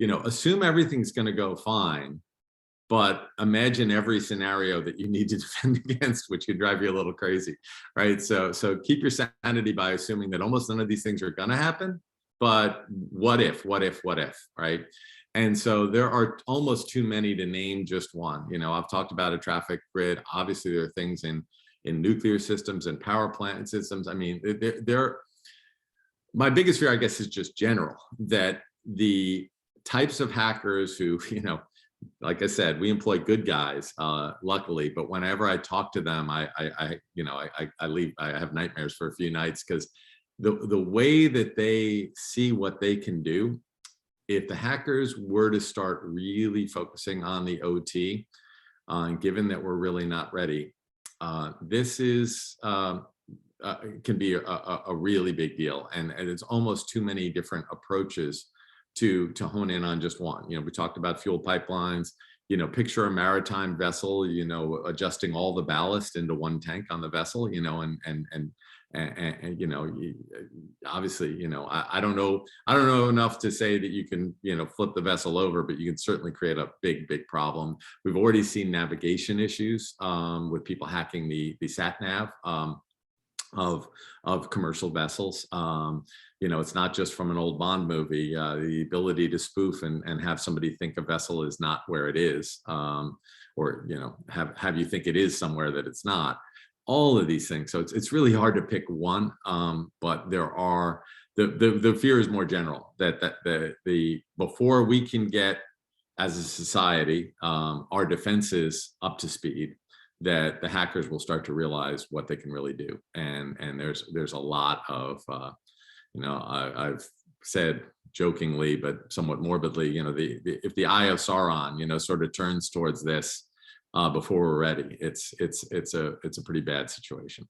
assume everything's going to go fine, but imagine every scenario that you need to defend against, which could drive you a little crazy, right? So keep your sanity by assuming that almost none of these things are going to happen, but what if, right? And so there are almost too many to name just one. I've talked about a traffic grid. Obviously, there are things in nuclear systems and power plant systems. I mean, my biggest fear, I guess, is just general, that the types of hackers who, like I said, we employ good guys, luckily, but whenever I talk to them, I leave, I have nightmares for a few nights, because the way that they see what they can do, if the hackers were to start really focusing on the OT, given that we're really not ready, this is can be a really big deal, and it's almost too many different approaches to hone in on just one. We talked about fuel pipelines. Picture a maritime vessel, adjusting all the ballast into one tank on the vessel, obviously, I don't know enough to say that you can, flip the vessel over, but you can certainly create a big problem. We've already seen navigation issues with people hacking the sat nav of commercial vessels. It's not just from an old Bond movie. The ability to spoof and have somebody think a vessel is not where it is, or have you think it is somewhere that it's not. All of these things. So it's really hard to pick one, but there are the fear is more general, that the before we can get as a society our defenses up to speed, that the hackers will start to realize what they can really do. And there's a lot of I've said jokingly but somewhat morbidly, if the eye of Sauron sort of turns towards this before we're ready, it's a pretty bad situation.